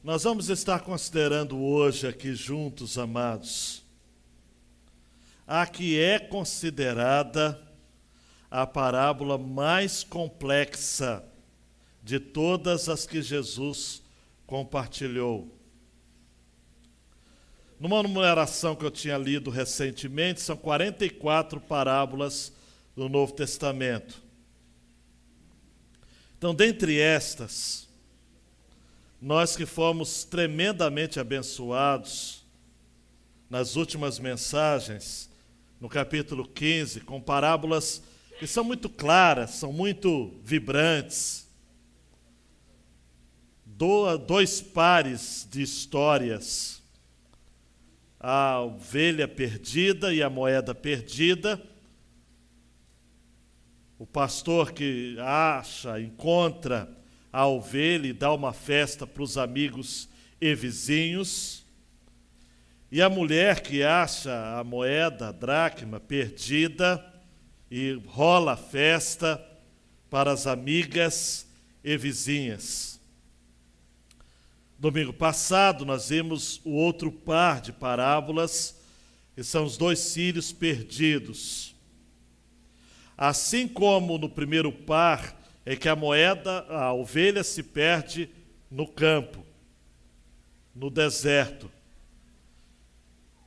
Nós vamos estar considerando hoje aqui juntos, amados, a que é considerada a parábola mais complexa de todas as que Jesus compartilhou. Numa numeração que eu tinha lido recentemente, são 44 parábolas do Novo Testamento. Então, dentre estas, nós que fomos tremendamente abençoados nas últimas mensagens, no capítulo 15, com parábolas que são muito claras, são muito vibrantes, dois pares de histórias, a ovelha perdida e a moeda perdida, o pastor que encontra a ovelha e dá uma festa para os amigos e vizinhos, e a mulher que acha a moeda, a dracma, perdida e rola a festa para as amigas e vizinhas. Domingo passado nós vimos o outro par de parábolas, que são os dois filhos perdidos. Assim como no primeiro par, é que a ovelha se perde no campo, no deserto,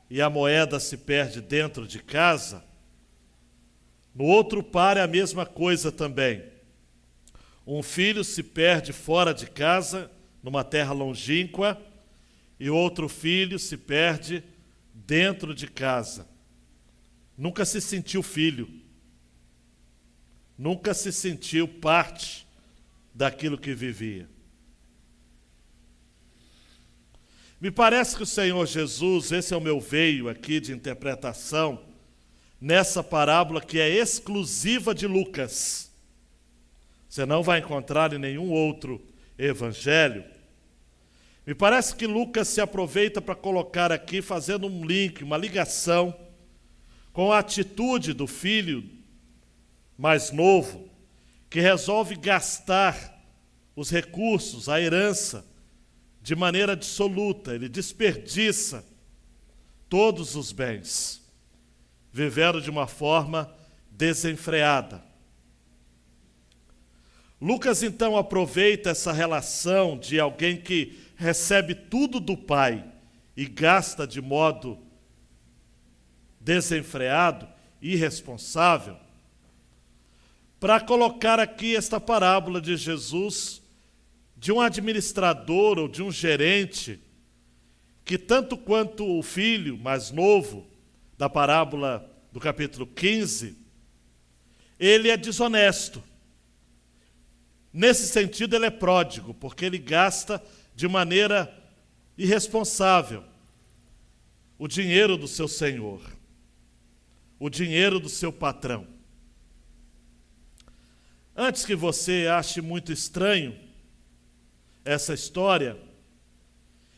e a moeda se perde dentro de casa, no outro par é a mesma coisa também. Um filho se perde fora de casa, numa terra longínqua, e outro filho se perde dentro de casa. Nunca se sentiu filho. Nunca se sentiu parte daquilo que vivia. Me parece que o Senhor Jesus, esse é o meu veio aqui de interpretação, nessa parábola que é exclusiva de Lucas. Você não vai encontrar em nenhum outro evangelho. Me parece que Lucas se aproveita para colocar aqui, fazendo um link, uma ligação com a atitude do filho mais novo, que resolve gastar os recursos, a herança, de maneira dissoluta. Ele desperdiça todos os bens, vivendo de uma forma desenfreada. Lucas, então, aproveita essa relação de alguém que recebe tudo do pai e gasta de modo desenfreado, irresponsável, para colocar aqui esta parábola de Jesus, de um administrador ou de um gerente, que tanto quanto o filho mais novo, da parábola do capítulo 15, ele é desonesto. Nesse sentido, ele é pródigo, porque ele gasta de maneira irresponsável o dinheiro do seu senhor, o dinheiro do seu patrão. Antes que você ache muito estranho essa história,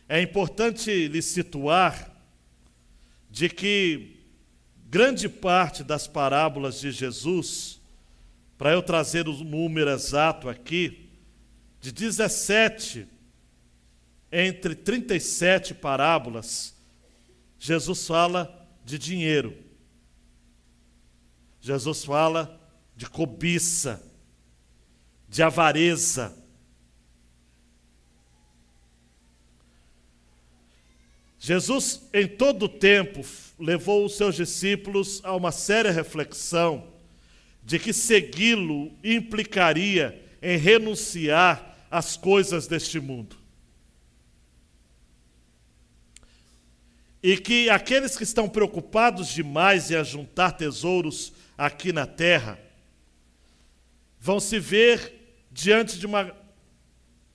é importante lhe situar de que grande parte das parábolas de Jesus, para eu trazer o número exato aqui, de 17 entre 37 parábolas, Jesus fala de dinheiro. Jesus fala de cobiça, de avareza. Jesus, em todo o tempo, levou os seus discípulos a uma séria reflexão de que segui-lo implicaria em renunciar às coisas deste mundo. E que aqueles que estão preocupados demais em ajuntar tesouros aqui na terra vão se ver diante de uma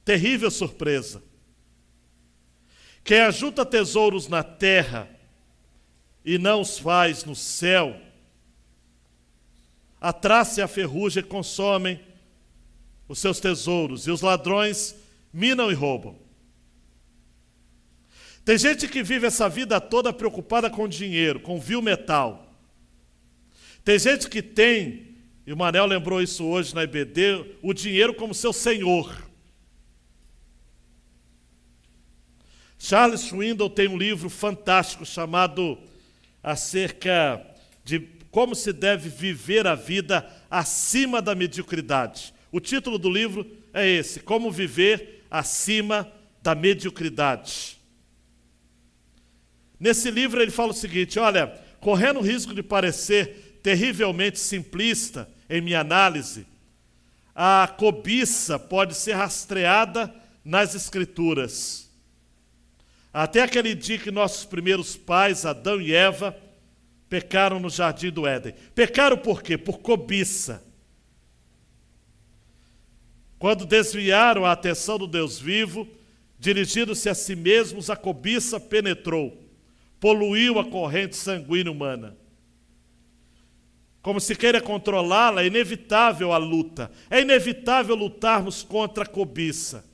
terrível surpresa. Quem ajunta tesouros na terra e não os faz no céu, a traça e a ferrugem consomem os seus tesouros, e os ladrões minam e roubam. Tem gente que vive essa vida toda preocupada com dinheiro, com vil metal. Tem gente que tem, e o Manel lembrou isso hoje na IBD, o dinheiro como seu senhor. Charles Swindoll tem um livro fantástico chamado acerca de como se deve viver a vida acima da mediocridade. O título do livro é esse, Como Viver Acima da Mediocridade. Nesse livro ele fala o seguinte, olha, correndo o risco de parecer terrivelmente simplista em minha análise, a cobiça pode ser rastreada nas Escrituras. Até aquele dia que nossos primeiros pais, Adão e Eva, pecaram no jardim do Éden. Pecaram por quê? Por cobiça. Quando desviaram a atenção do Deus vivo, dirigindo-se a si mesmos, a cobiça penetrou, poluiu a corrente sanguínea humana. Como se queira controlá-la, é inevitável a luta. É inevitável lutarmos contra a cobiça.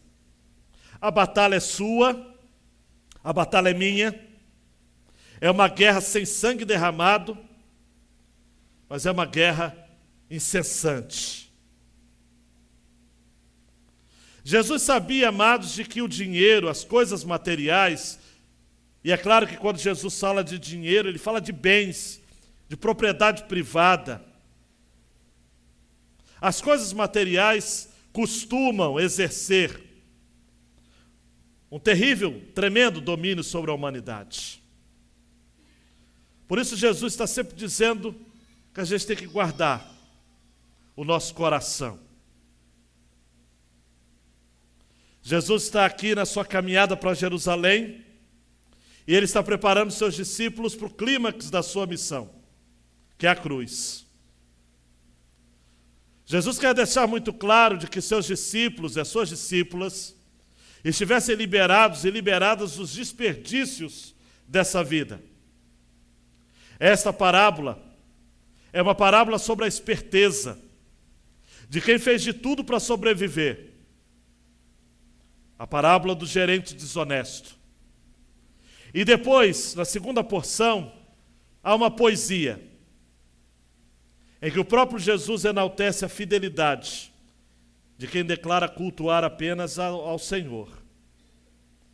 A batalha é sua, a batalha é minha. É uma guerra sem sangue derramado, mas é uma guerra incessante. Jesus sabia, amados, de que o dinheiro, as coisas materiais, e é claro que quando Jesus fala de dinheiro, ele fala de bens, de propriedade privada. As coisas materiais costumam exercer um terrível, tremendo domínio sobre a humanidade. Por isso Jesus está sempre dizendo que a gente tem que guardar o nosso coração. Jesus está aqui na sua caminhada para Jerusalém e ele está preparando seus discípulos para o clímax da sua missão, que é a cruz. Jesus quer deixar muito claro de que seus discípulos e as suas discípulas estivessem liberados e liberadas dos desperdícios dessa vida. Esta parábola é uma parábola sobre a esperteza de quem fez de tudo para sobreviver. A parábola do gerente desonesto. E depois, na segunda porção, há uma poesia em que o próprio Jesus enaltece a fidelidade de quem declara cultuar apenas ao Senhor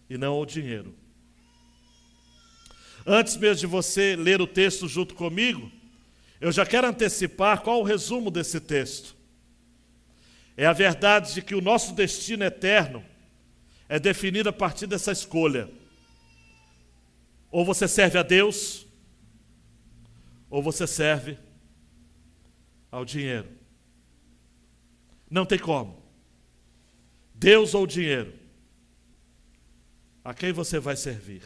e não ao dinheiro. Antes mesmo de você ler o texto junto comigo, eu já quero antecipar qual o resumo desse texto. É a verdade de que o nosso destino eterno é definido a partir dessa escolha. Ou você serve a Deus, ou você serve ao dinheiro. Não tem como. Deus ou dinheiro. A quem você vai servir?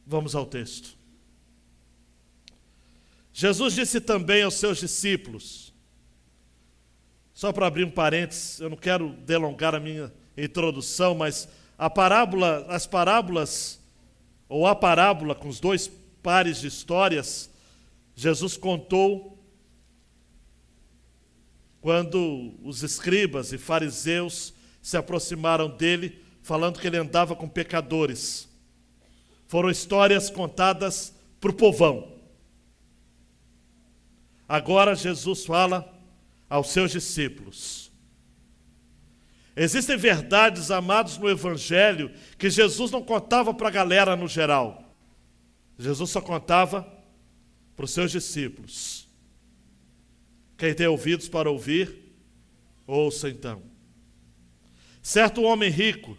Vamos ao texto. Jesus disse também aos seus discípulos, só para abrir um parênteses, eu não quero delongar a minha introdução, mas a parábola com os dois pares de histórias, Jesus contou quando os escribas e fariseus se aproximaram dele, falando que ele andava com pecadores. Foram histórias contadas para o povão. Agora Jesus fala aos seus discípulos. Existem verdades, amados, no Evangelho que Jesus não contava para a galera no geral. Jesus só contava para os seus discípulos. Quem tem ouvidos para ouvir, ouça então. Certo homem rico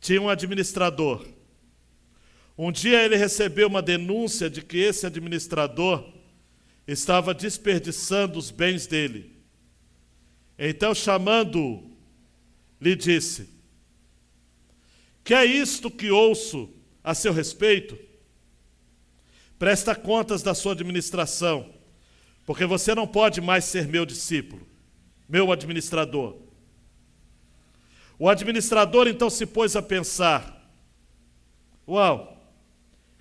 tinha um administrador. Um dia ele recebeu uma denúncia de que esse administrador estava desperdiçando os bens dele. Então, chamando-o, lhe disse: que é isto que ouço a seu respeito? Presta contas da sua administração, porque você não pode mais ser meu discípulo, meu administrador. O administrador então se pôs a pensar: uau,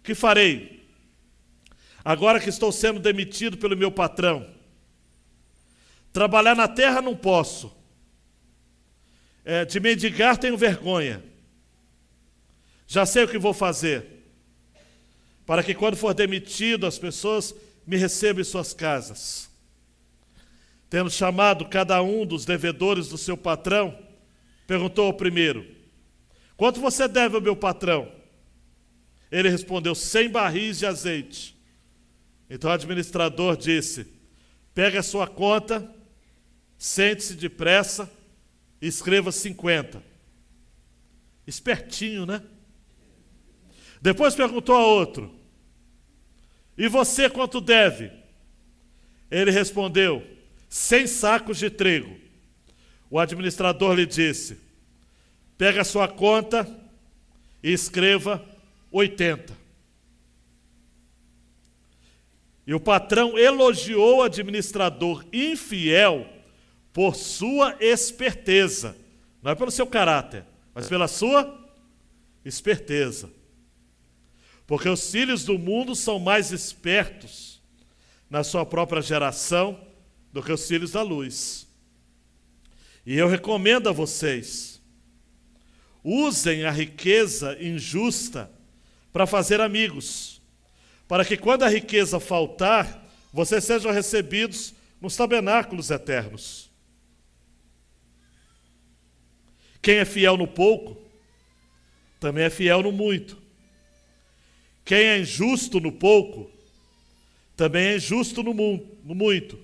que farei? Agora que estou sendo demitido pelo meu patrão. Trabalhar na terra não posso. De mendigar tenho vergonha. Já sei o que vou fazer, para que quando for demitido as pessoas me recebam em suas casas. Tendo chamado cada um dos devedores do seu patrão, perguntou ao primeiro: Quanto você deve ao meu patrão? Ele respondeu, 100 barris de azeite. Então o administrador disse, pegue a sua conta, sente-se depressa e escreva 50. Espertinho, né? Depois perguntou a outro, e você quanto deve? Ele respondeu, 100 sacos de trigo. O administrador lhe disse, pega a sua conta e escreva 80. E o patrão elogiou o administrador infiel por sua esperteza. Não é pelo seu caráter, mas pela sua esperteza. Porque os filhos do mundo são mais espertos na sua própria geração do que os filhos da luz. E eu recomendo a vocês, usem a riqueza injusta para fazer amigos, para que quando a riqueza faltar, vocês sejam recebidos nos tabernáculos eternos. Quem é fiel no pouco, também é fiel no muito. Quem é injusto no pouco, também é injusto no muito.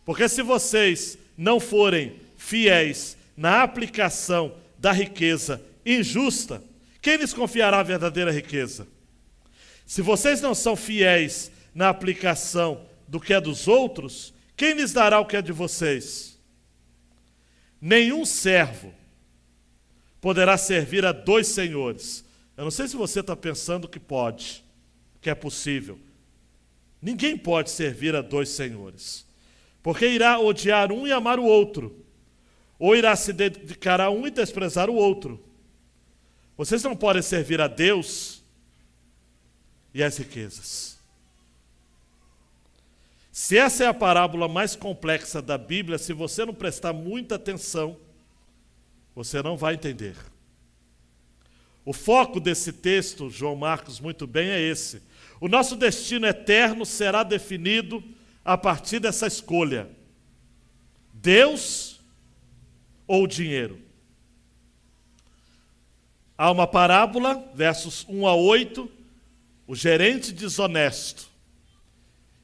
Porque se vocês não forem fiéis na aplicação da riqueza injusta, quem lhes confiará a verdadeira riqueza? Se vocês não são fiéis na aplicação do que é dos outros, quem lhes dará o que é de vocês? Nenhum servo poderá servir a 2 senhores. Eu não sei se você está pensando que pode, que é possível. Ninguém pode servir a 2 senhores, porque irá odiar um e amar o outro, ou irá se dedicar a um e desprezar o outro. Vocês não podem servir a Deus e as riquezas. Se essa é a parábola mais complexa da Bíblia, se você não prestar muita atenção, você não vai entender. O foco desse texto, João Marcos muito bem, é esse. O nosso destino eterno será definido a partir dessa escolha. Deus ou dinheiro? Há uma parábola, versos 1 a 8, o gerente desonesto.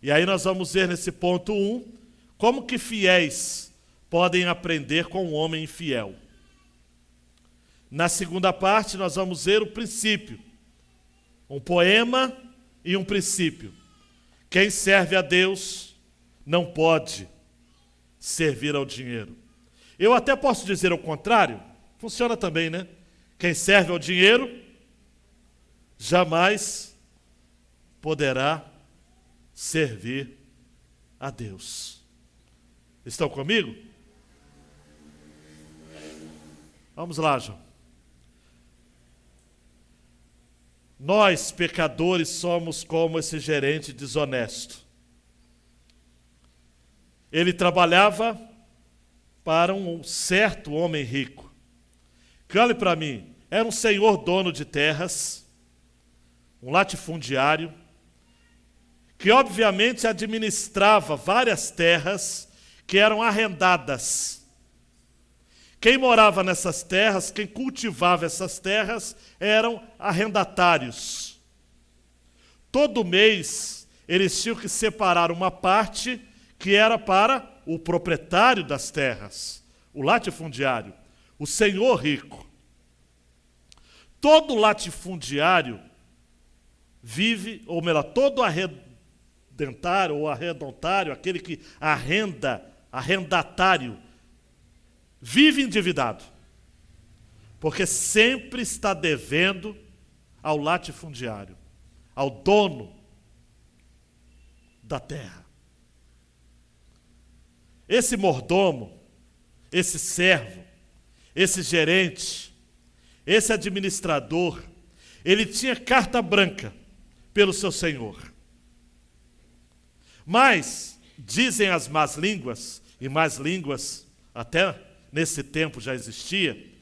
E aí nós vamos ver nesse ponto 1, como que fiéis podem aprender com um homem infiel. Na segunda parte nós vamos ver o princípio, um poema e um princípio. Quem serve a Deus não pode servir ao dinheiro. Eu até posso dizer o contrário, funciona também, né? Quem serve ao dinheiro jamais poderá servir a Deus. Estão comigo? Vamos lá, João. Nós, pecadores, somos como esse gerente desonesto. Ele trabalhava para um certo homem rico, que, olhe para mim, era um senhor dono de terras, um latifundiário, que obviamente administrava várias terras que eram arrendadas. Quem morava nessas terras, quem cultivava essas terras, eram arrendatários. Todo mês, eles tinham que separar uma parte que era para o proprietário das terras, o latifundiário, o senhor rico. Todo latifundiário vive, ou melhor, todo arrendatário ou arredontário, aquele que arrendatário, vive endividado, porque sempre está devendo ao latifundiário, ao dono da terra. Esse mordomo, esse servo, esse gerente, esse administrador, ele tinha carta branca pelo seu senhor. Mas, dizem as más línguas, e más línguas até nesse tempo já existia,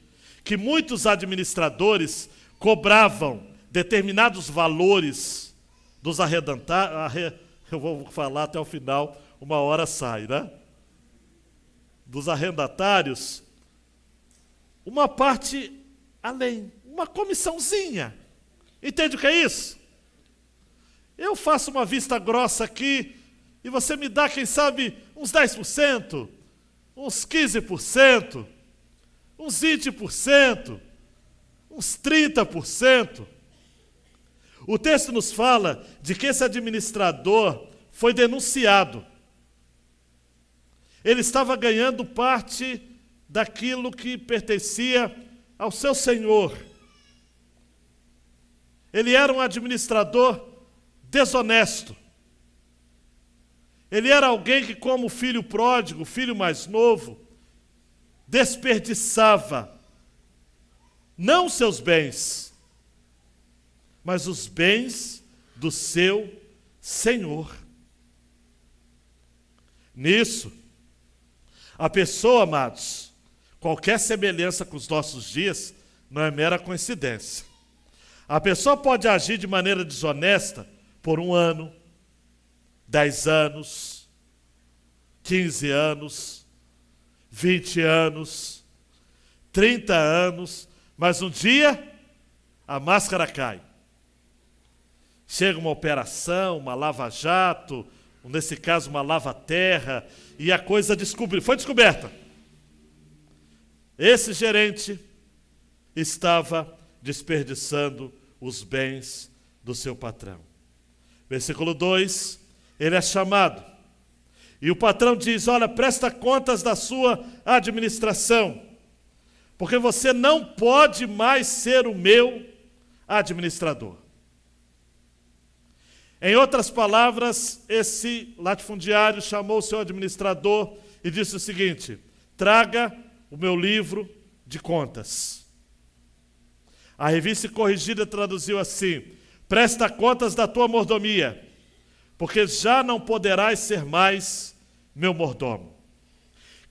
que muitos administradores cobravam determinados valores dos arrendatários, eu vou falar até o final, uma hora sai, né? Dos arrendatários, uma parte além, uma comissãozinha. Entende o que é isso? Eu faço uma vista grossa aqui e você me dá, quem sabe, uns 10%, uns 15%, uns 20%, uns 30%. O texto nos fala de que esse administrador foi denunciado. Ele estava ganhando parte daquilo que pertencia ao seu senhor. Ele era um administrador desonesto. Ele era alguém que, como filho pródigo, filho mais novo, desperdiçava não seus bens, mas os bens do seu senhor. Nisso, a pessoa, amados, qualquer semelhança com os nossos dias não é mera coincidência. A pessoa pode agir de maneira desonesta por 1 ano, 10 anos, 15 anos, 20 anos, 30 anos, mas um dia a máscara cai. Chega uma operação, uma lava-jato, nesse caso uma lava-terra, e a coisa foi descoberta. Esse gerente estava desperdiçando os bens do seu patrão. Versículo 2, ele é chamado. E o patrão diz, olha, presta contas da sua administração, porque você não pode mais ser o meu administrador. Em outras palavras, esse latifundiário chamou o seu administrador e disse o seguinte, traga o meu livro de contas. A Revista Corrigida traduziu assim, presta contas da tua mordomia, porque já não poderás ser mais meu mordomo.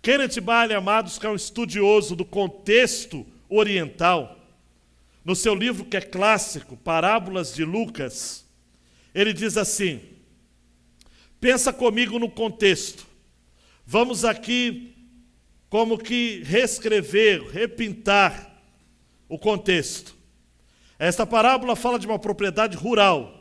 Kenneth Bailey, amados, que é um estudioso do contexto oriental, no seu livro que é clássico, Parábolas de Lucas, ele diz assim, pensa comigo no contexto. Vamos aqui como que reescrever, repintar o contexto. Esta parábola fala de uma propriedade rural,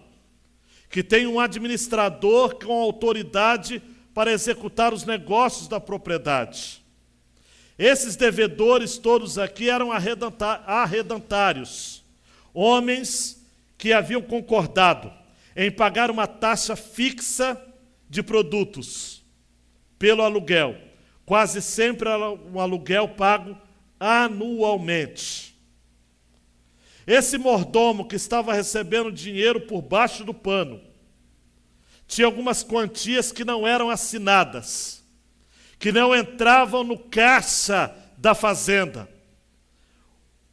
que tem um administrador com autoridade para executar os negócios da propriedade. Esses devedores todos aqui eram arrendatários, homens que haviam concordado em pagar uma taxa fixa de produtos pelo aluguel. Quase sempre era um aluguel pago anualmente. Esse mordomo que estava recebendo dinheiro por baixo do pano, tinha algumas quantias que não eram assinadas, que não entravam no caixa da fazenda,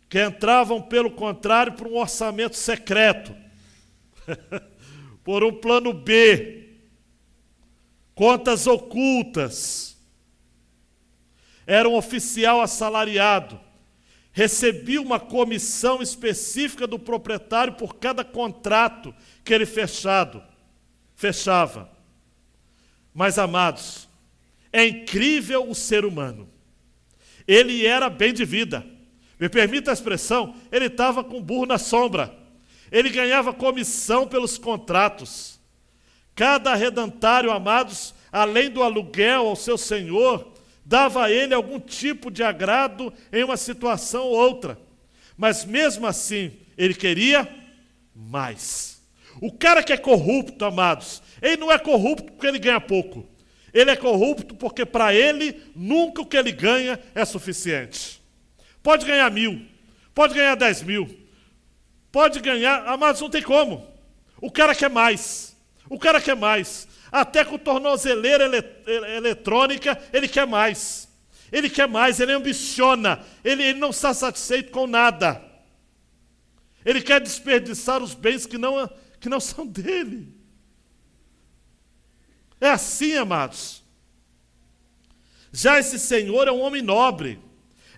que entravam, pelo contrário, para um orçamento secreto, por um plano B, contas ocultas. Era um oficial assalariado, recebia uma comissão específica do proprietário por cada contrato que ele fechava. Mas, amados, é incrível o ser humano. Ele era bem de vida. Me permita a expressão, ele estava com burro na sombra. Ele ganhava comissão pelos contratos. Cada arrendatário, amados, além do aluguel ao seu senhor, dava a ele algum tipo de agrado em uma situação ou outra. Mas mesmo assim, ele queria mais. O cara que é corrupto, amados, ele não é corrupto porque ele ganha pouco. Ele é corrupto porque para ele nunca o que ele ganha é suficiente. Pode ganhar 1.000, pode ganhar 10.000, pode ganhar, amados, não tem como. O cara quer mais. O cara quer mais. Até com tornozeleira eletrônica, ele quer mais. Ele quer mais, ele ambiciona. Ele não está satisfeito com nada. Ele quer desperdiçar os bens que não são dele. É assim, amados. Já esse senhor é um homem nobre.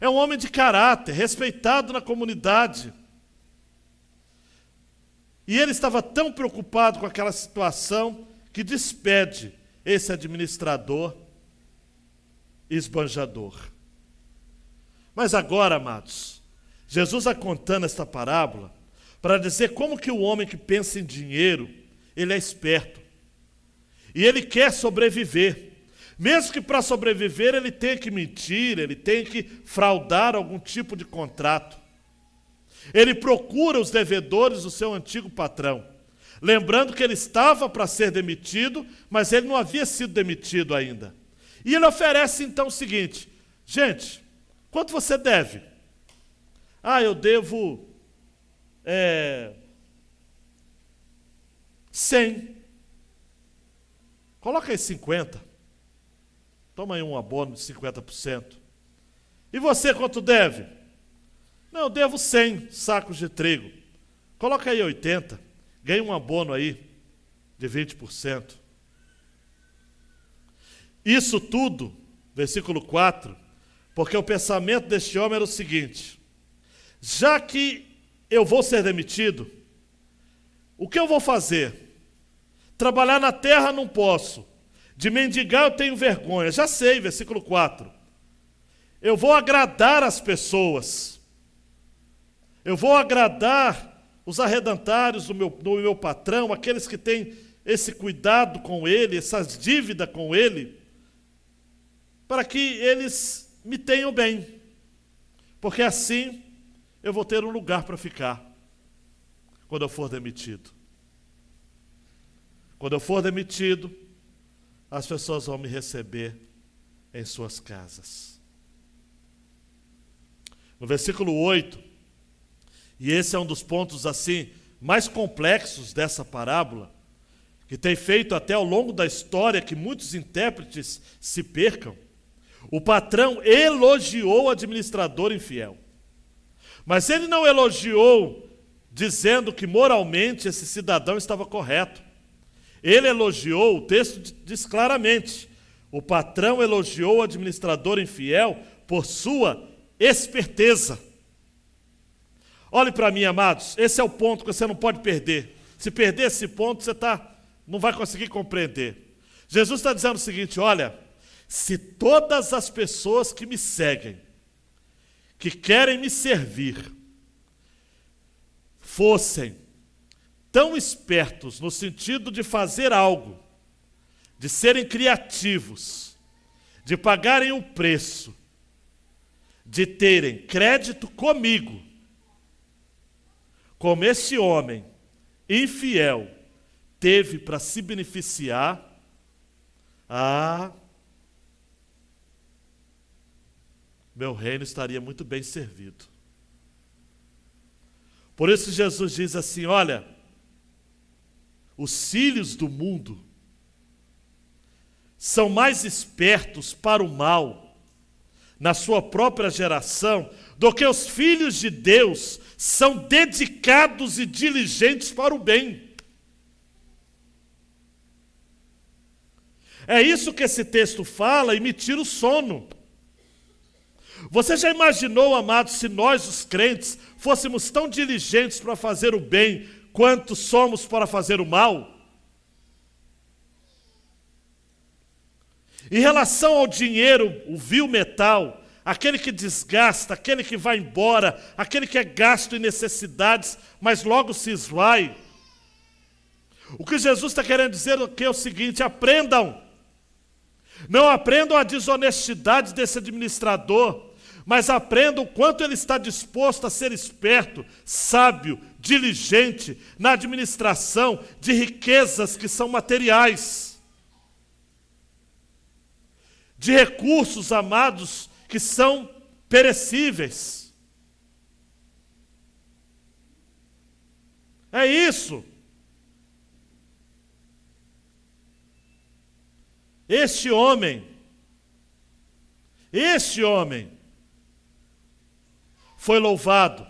É um homem de caráter, respeitado na comunidade. E ele estava tão preocupado com aquela situação que despede esse administrador esbanjador. Mas agora, amados, Jesus está contando esta parábola para dizer como que o homem que pensa em dinheiro, ele é esperto. E ele quer sobreviver. Mesmo que para sobreviver ele tenha que mentir, ele tenha que fraudar algum tipo de contrato. Ele procura os devedores do seu antigo patrão. Lembrando que ele estava para ser demitido, mas ele não havia sido demitido ainda. E ele oferece então o seguinte: gente, quanto você deve? Eu devo 100. Coloca aí 50. Toma aí um abono de 50%. E você quanto deve? Não, eu devo 100 sacos de trigo. Coloca aí 80. Ganha um abono aí de 20%. Isso tudo, versículo 4, porque o pensamento deste homem era o seguinte: já que eu vou ser demitido, o que eu vou fazer? Trabalhar na terra não posso, de mendigar eu tenho vergonha. Já sei, versículo 4. Eu vou agradar as pessoas, eu vou agradar os arredantários do meu patrão, aqueles que têm esse cuidado com ele, essas dívidas com ele, para que eles me tenham bem, porque assim eu vou ter um lugar para ficar quando eu for demitido. Quando eu for demitido, as pessoas vão me receber em suas casas. No versículo 8, e esse é um dos pontos assim mais complexos dessa parábola, que tem feito até ao longo da história que muitos intérpretes se percam, o patrão elogiou o administrador infiel. Mas ele não elogiou dizendo que moralmente esse cidadão estava correto. Ele elogiou, o texto diz claramente, o patrão elogiou o administrador infiel por sua esperteza. Olhe para mim, amados, esse é o ponto que você não pode perder. Se perder esse ponto, você não vai conseguir compreender. Jesus está dizendo o seguinte: olha, se todas as pessoas que me seguem, que querem me servir, fossem tão espertos no sentido de fazer algo, de serem criativos, de pagarem o preço, de terem crédito comigo, como esse homem infiel teve para se beneficiar, meu reino estaria muito bem servido. Por isso Jesus diz assim: olha, os filhos do mundo são mais espertos para o mal na sua própria geração do que os filhos de Deus são dedicados e diligentes para o bem. É isso que esse texto fala e me tira o sono. Você já imaginou, amados, se nós, os crentes, fôssemos tão diligentes para fazer o bem quanto somos para fazer o mal? Em relação ao dinheiro, o vil metal, aquele que desgasta, aquele que vai embora, aquele que é gasto em necessidades, mas logo se esvai. O que Jesus está querendo dizer aqui é o seguinte: aprendam. Não aprendam a desonestidade desse administrador, mas aprendam o quanto ele está disposto a ser esperto, sábio, diligente na administração de riquezas que são materiais, de recursos, amados, que são perecíveis. É isso. Este homem foi louvado,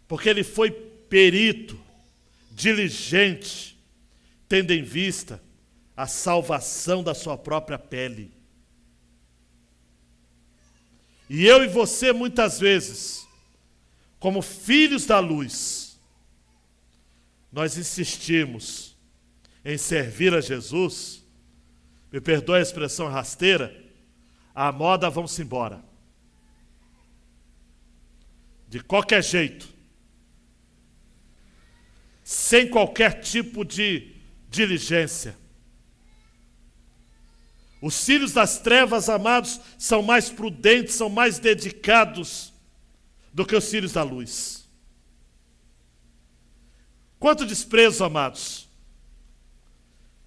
porque ele foi perito, diligente, tendo em vista a salvação da sua própria pele. E eu e você, muitas vezes, como filhos da luz, nós insistimos em servir a Jesus, me perdoe a expressão rasteira, a moda vamos embora. de qualquer jeito, sem qualquer tipo de diligência. Os filhos das trevas, amados, são mais prudentes, são mais dedicados do que os filhos da luz. Quanto desprezo, amados.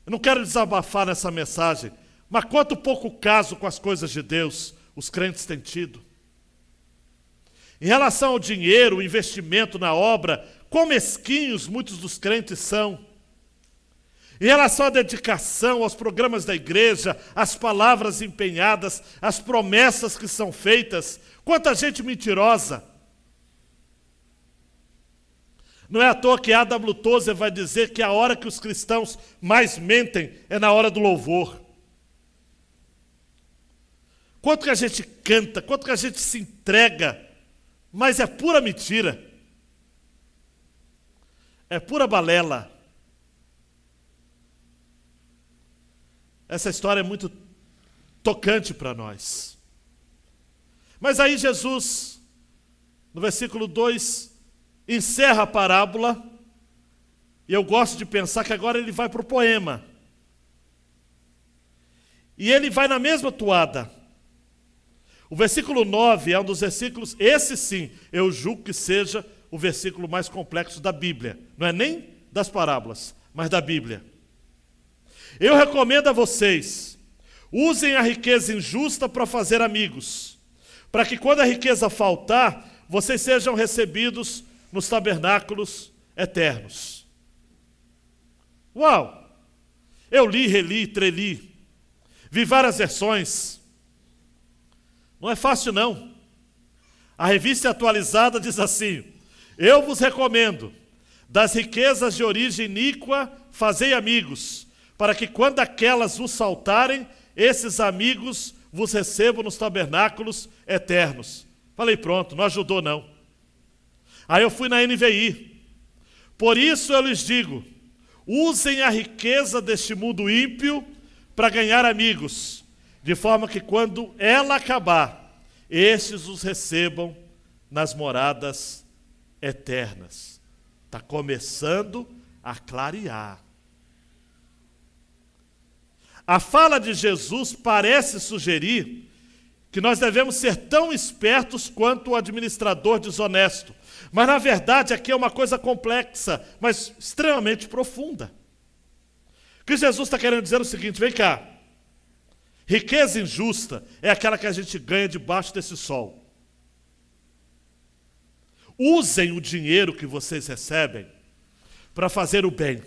Eu não quero desabafar nessa mensagem, mas quanto pouco caso com as coisas de Deus os crentes têm tido. Em relação ao dinheiro, o investimento na obra, quão mesquinhos muitos dos crentes são. Em relação à dedicação aos programas da igreja, às palavras empenhadas, às promessas que são feitas, quanta gente mentirosa. Não é à toa que A.W. Tozer vai dizer que a hora que os cristãos mais mentem é na hora do louvor. Quanto que a gente canta, quanto que a gente se entrega, mas é pura mentira. É pura balela. Essa história é muito tocante para nós. Mas aí Jesus, no versículo 2, encerra a parábola, e eu gosto de pensar que agora ele vai para o poema. E ele vai na mesma toada. O versículo 9 é um dos versículos, esse sim, eu julgo que seja o versículo mais complexo da Bíblia. Não é nem das parábolas, mas da Bíblia. Eu recomendo a vocês, usem a riqueza injusta para fazer amigos, para que quando a riqueza faltar, vocês sejam recebidos nos tabernáculos eternos. Uau! Eu li, reli, treli, vi várias versões. Não é fácil, não. A revista atualizada diz assim: eu vos recomendo, das riquezas de origem iníqua, fazei amigos, para que quando aquelas vos saltarem, esses amigos vos recebam nos tabernáculos eternos. Falei, pronto, não ajudou não. Aí eu fui na NVI. Por isso eu lhes digo, usem a riqueza deste mundo ímpio para ganhar amigos, de forma que quando ela acabar, estes os recebam nas moradas eternas. Está começando a clarear. A fala de Jesus parece sugerir que nós devemos ser tão espertos quanto o administrador desonesto. Mas, na verdade, aqui é uma coisa complexa, mas extremamente profunda. O que Jesus está querendo dizer é o seguinte, vem cá. Riqueza injusta é aquela que a gente ganha debaixo desse sol. Usem o dinheiro que vocês recebem para fazer o bem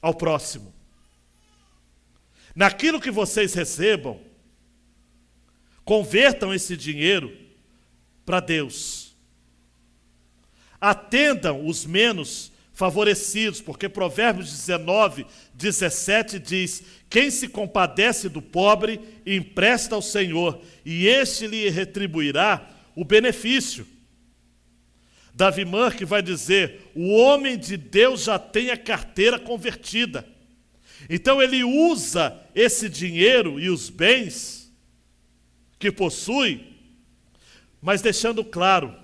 ao próximo. Naquilo que vocês recebam, convertam esse dinheiro para Deus. Atendam os menos favorecidos, porque Provérbios 19, 17 diz: quem se compadece do pobre, empresta ao Senhor, e este lhe retribuirá o benefício. Davi Murk vai dizer: o homem de Deus já tem a carteira convertida. Então ele usa esse dinheiro e os bens que possui, mas deixando claro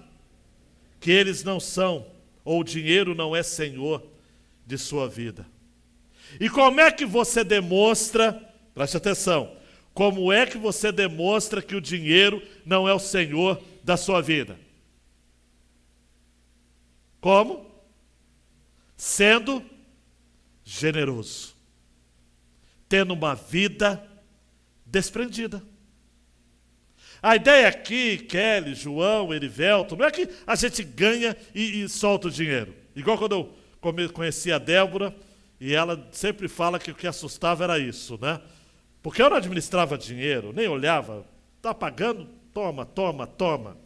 que eles não são, ou o dinheiro não é senhor de sua vida. E como é que você demonstra, preste atenção, como é que você demonstra que o dinheiro não é o senhor da sua vida? Como? Sendo generoso. Tendo uma vida desprendida. A ideia aqui, Kelly, João, Erivelto, não é que a gente ganha e solta o dinheiro. Igual quando eu conheci a Débora, e ela sempre fala que o que assustava era isso, né? Porque eu não administrava dinheiro, nem olhava. Está pagando? Toma, toma, toma.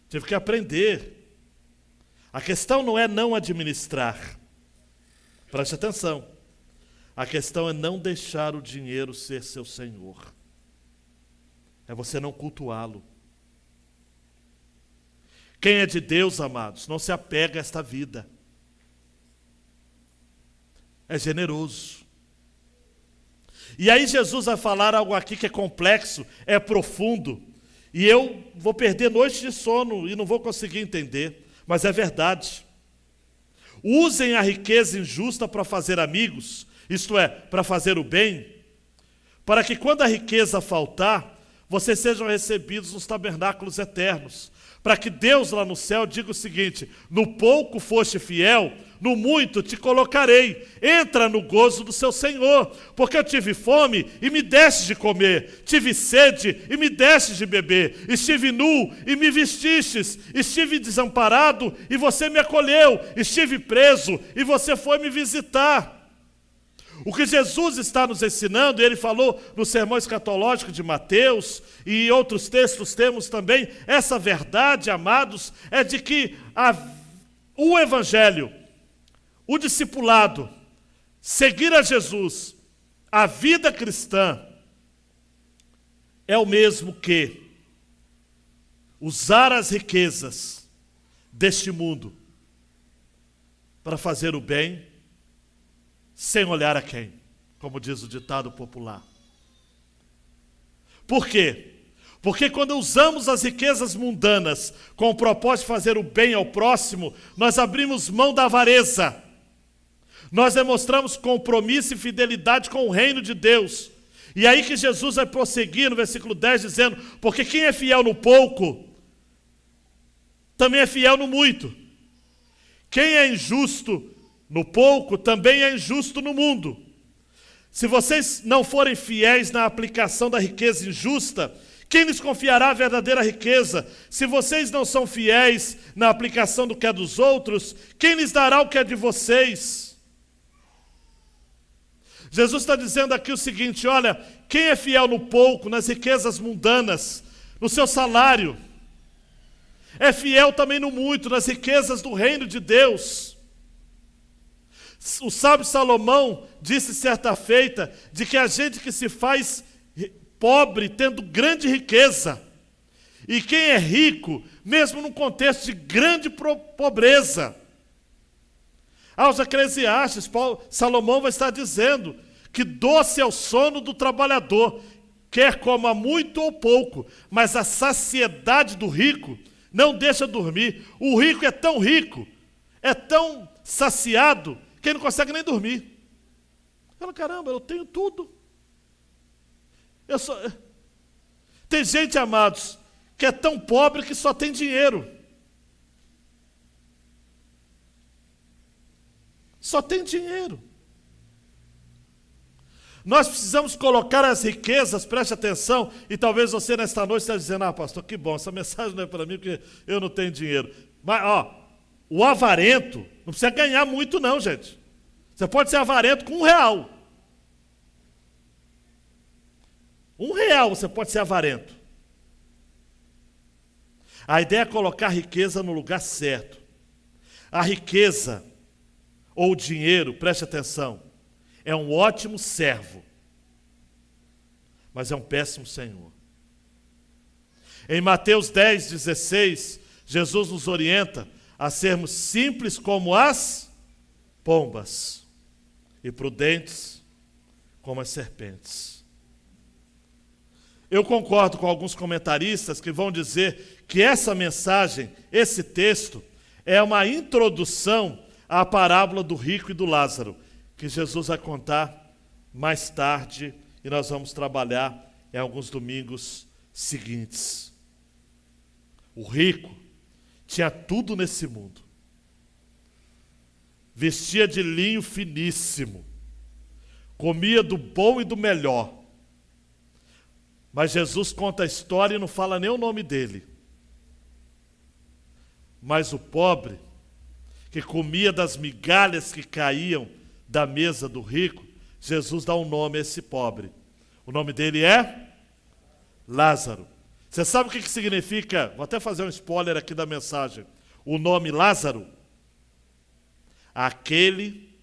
Tive que aprender. A questão não é não administrar. Preste atenção. A questão é não deixar o dinheiro ser seu senhor. É você não cultuá-lo. Quem é de Deus, amados, não se apega a esta vida. É generoso. E aí Jesus vai falar algo aqui que é complexo, é profundo. E eu vou perder noites de sono e não vou conseguir entender. Mas é verdade. Usem a riqueza injusta para fazer amigos, isto é, para fazer o bem, para que quando a riqueza faltar, vocês sejam recebidos nos tabernáculos eternos. Para que Deus lá no céu diga o seguinte: no pouco foste fiel, no muito te colocarei. Entra no gozo do seu Senhor, porque eu tive fome e me deste de comer, tive sede e me deste de beber, estive nu e me vestistes, estive desamparado e você me acolheu, estive preso e você foi me visitar. O que Jesus está nos ensinando, e ele falou no sermão escatológico de Mateus, e em outros textos temos também, essa verdade, amados, é de que o evangelho, o discipulado, seguir a Jesus, a vida cristã, é o mesmo que usar as riquezas deste mundo para fazer o bem, sem olhar a quem, como diz o ditado popular. Por quê? Porque quando usamos as riquezas mundanas com o propósito de fazer o bem ao próximo, nós abrimos mão da avareza. Nós demonstramos compromisso e fidelidade com o reino de Deus. E aí que Jesus vai prosseguir no versículo 10 dizendo: porque quem é fiel no pouco, também é fiel no muito. Quem é injusto no pouco, também é injusto no mundo. Se vocês não forem fiéis na aplicação da riqueza injusta, quem lhes confiará a verdadeira riqueza? Se vocês não são fiéis na aplicação do que é dos outros, quem lhes dará o que é de vocês? Jesus está dizendo aqui o seguinte: olha, quem é fiel no pouco, nas riquezas mundanas, no seu salário, é fiel também no muito, nas riquezas do reino de Deus. O sábio Salomão disse certa feita de que a gente que se faz pobre tendo grande riqueza, e quem é rico, mesmo num contexto de grande pobreza. Aos Eclesiastes, Salomão vai estar dizendo que doce é o sono do trabalhador, quer coma muito ou pouco, mas a saciedade do rico não deixa dormir. O rico, é tão saciado, que ele não consegue nem dormir. Fala, caramba, eu tenho tudo. Tem gente, amados, que é tão pobre que só tem dinheiro. Só tem dinheiro. Nós precisamos colocar as riquezas, preste atenção, e talvez você nesta noite esteja dizendo: pastor, que bom, essa mensagem não é para mim porque eu não tenho dinheiro. Mas, o avarento não precisa ganhar muito não, gente. Você pode ser avarento com R$1. R$1 você pode ser avarento. A ideia é colocar a riqueza no lugar certo. A riqueza, ou o dinheiro, preste atenção, é um ótimo servo, mas é um péssimo senhor. Em Mateus 10:16, Jesus nos orienta a sermos simples como as pombas e prudentes como as serpentes. Eu concordo com alguns comentaristas que vão dizer que essa mensagem, esse texto, é uma introdução à parábola do rico e do Lázaro, que Jesus vai contar mais tarde e nós vamos trabalhar em alguns domingos seguintes. O rico tinha tudo nesse mundo. Vestia de linho finíssimo, comia do bom e do melhor. Mas Jesus conta a história e não fala nem o nome dele. Mas o pobre, que comia das migalhas que caíam da mesa do rico, Jesus dá um nome a esse pobre. O nome dele é Lázaro. Você sabe o que significa? Vou até fazer um spoiler aqui da mensagem. O nome Lázaro? Aquele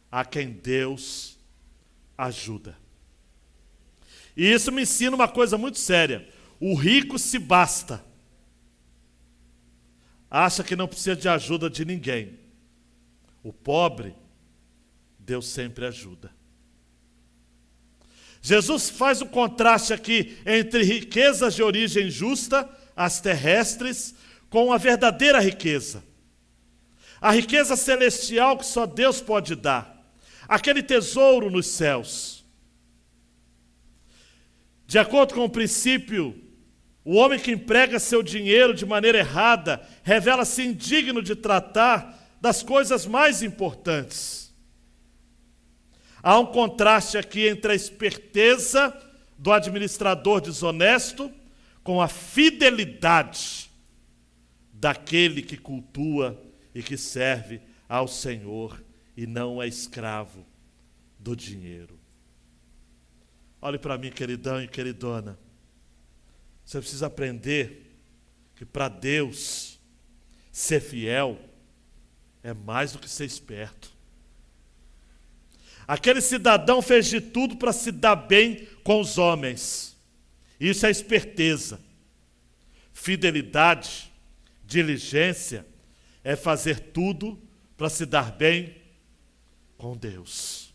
a quem Deus ajuda. E isso me ensina uma coisa muito séria. O rico se basta. Acha que não precisa de ajuda de ninguém. O pobre, Deus sempre ajuda. Jesus faz um contraste aqui entre riquezas de origem justa, as terrestres, com a verdadeira riqueza. A riqueza celestial que só Deus pode dar. Aquele tesouro nos céus. De acordo com o princípio, o homem que emprega seu dinheiro de maneira errada revela-se indigno de tratar das coisas mais importantes. Há um contraste aqui entre a esperteza do administrador desonesto com a fidelidade daquele que cultua e que serve ao Senhor e não é escravo do dinheiro. Olhe para mim, queridão e queridona. Você precisa aprender que para Deus ser fiel é mais do que ser esperto. Aquele cidadão fez de tudo para se dar bem com os homens. Isso é esperteza. Fidelidade, diligência é fazer tudo para se dar bem com Deus.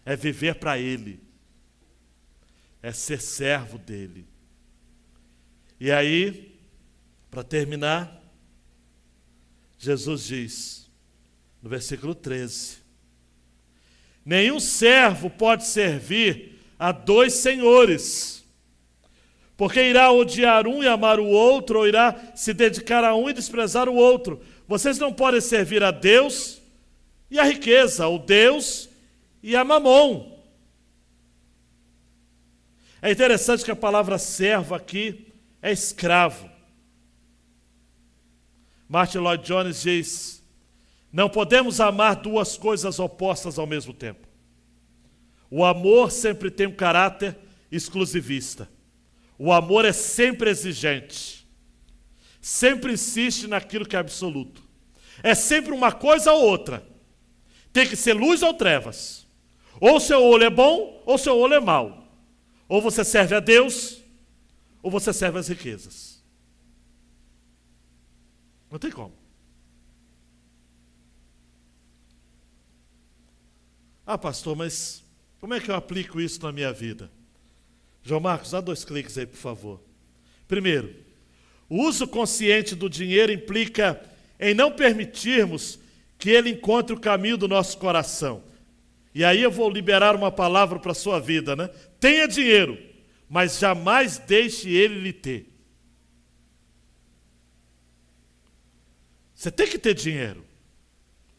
É viver para Ele. É ser servo dEle. E aí, para terminar, Jesus diz, no versículo 13, nenhum servo pode servir a dois senhores, porque irá odiar um e amar o outro, ou irá se dedicar a um e desprezar o outro. Vocês não podem servir a Deus e a riqueza, ou Deus e a mamon. É interessante que a palavra servo aqui é escravo. Martin Lloyd Jones diz, não podemos amar duas coisas opostas ao mesmo tempo. O amor sempre tem um caráter exclusivista. O amor é sempre exigente. Sempre insiste naquilo que é absoluto. É sempre uma coisa ou outra. Tem que ser luz ou trevas. Ou seu olho é bom, ou seu olho é mau. Ou você serve a Deus, ou você serve as riquezas. Não tem como. Ah, pastor, mas como é que eu aplico isso na minha vida? João Marcos, dá 2 cliques aí, por favor. Primeiro, o uso consciente do dinheiro implica em não permitirmos que ele encontre o caminho do nosso coração. E aí eu vou liberar uma palavra para a sua vida, né? Tenha dinheiro, mas jamais deixe ele lhe ter. Você tem que ter dinheiro.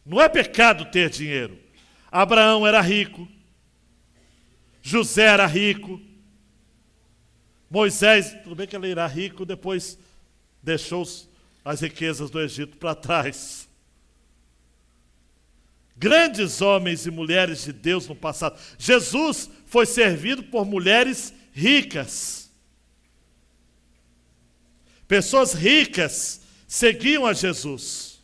Não é pecado ter dinheiro. Abraão era rico. José era rico. Moisés, tudo bem que ele era rico, depois deixou as riquezas do Egito para trás. Grandes homens e mulheres de Deus no passado. Jesus foi servido por mulheres ricas. Pessoas ricas seguiam a Jesus.